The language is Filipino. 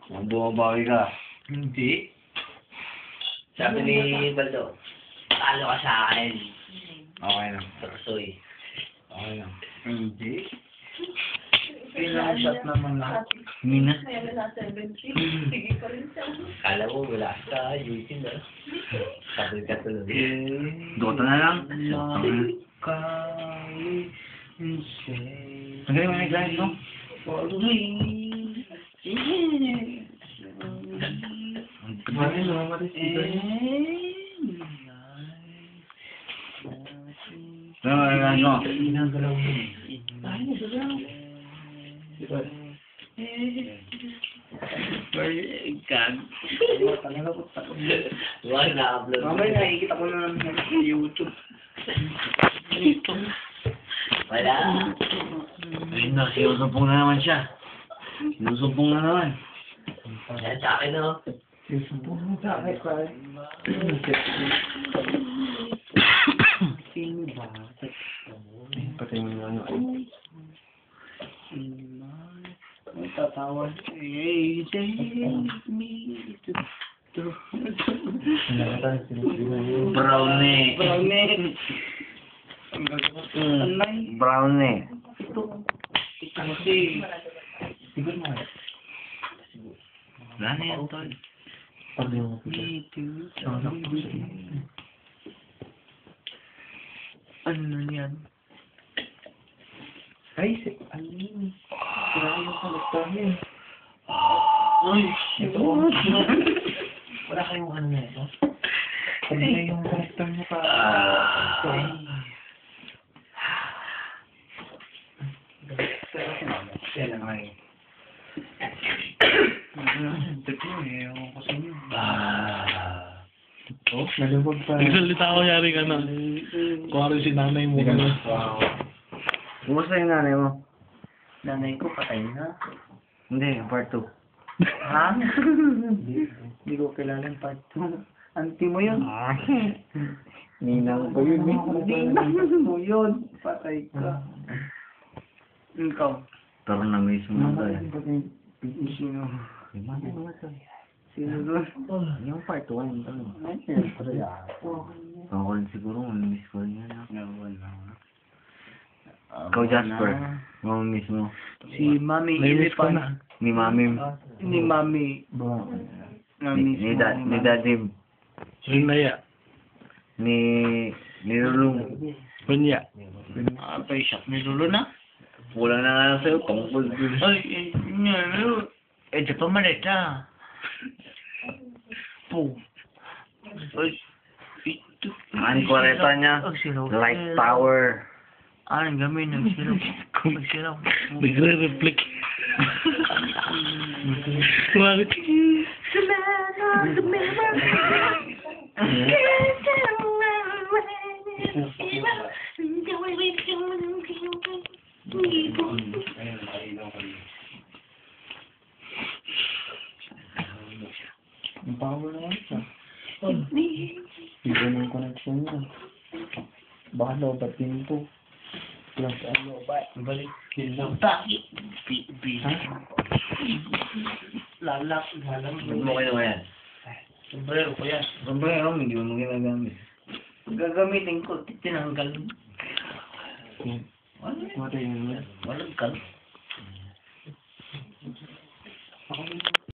Bumabawi ka. Hindi. Sabi ni Baldo, talo ka sa akin. Okay lang. Taksoy. Okay lang. Hindi. Ilang shot naman lahat. Mina. Kaya na nasa 70. Sige pa rin siya. Kala mo wala sa YouTube na. Sabi ka tuloy. Dota na lang. Ang galing mo na yung no? Mami, naman speaker niya. Ano yung no? Ginagalaw mo. Talaga po. Wala na-upload. Mamaya nakikita ko na lang sa YouTube. Wala. Ayun na, sinusumpong na naman siya. Sinusumpong na naman. Yan sa akin, no? Susumpong mo sa akin, pare. Sino ba? Patay mo yung ano. May tatawag. Hey, take me to... Brownie. Brownie. Brownie. Kasi... Siguro mo. Wala na yan, tol. Ano na yan? Ay, alin. Sira yung kalagtan niya. Ay, ito. Wala kayong ano na ito? Ano na yung kalagtan niya pa? Yan lang ay. Ito eh, ako sa inyo. Oh, nalibog pa. Nagsalita ako yari ka na. Kuwari si nanay mo. Wow. Kumusta yung nanay mo? Nanay ko patay na. Hindi, part 2. Ha? Hindi ko kilala yung part 2. Auntie mo yun. Ninang ko yun. Ninang mo yun. Patay ka. Ikaw. Pero na-miss mo na tayo. Sino? Sino doon? Yung part 1, yung tanong. Ako rin siguro, na-miss ko rin yan. Ikaw, Jasper. Mamamiss mo. Si Mami Nainis ko Elephant. na. Ni Mami. Ni Mami. Ni Daddy. Rinaya. Ni Lulong. Punya. Pay shop ni Lolo na. Wala na nga lang sa'yo. Tungkol. Ay, Lolo. Di pa malita. Po. Ay, ito. Ang kwareta niya. Light power. Anong gamit ng silaw? Silaw. Nagre-reflect. Kuwari. Ang power na yan siya. Iba ng connection niya. Baka lobat din ito. Plus ang lobat. Balik. Kilang. Bakit? Ha? Lalak. Ba't mo kayo yan? Sombrero ko yan. Sombrero, hindi mo ginagamit. Gagamitin ko. Tinanggal. Ano? Walang kal.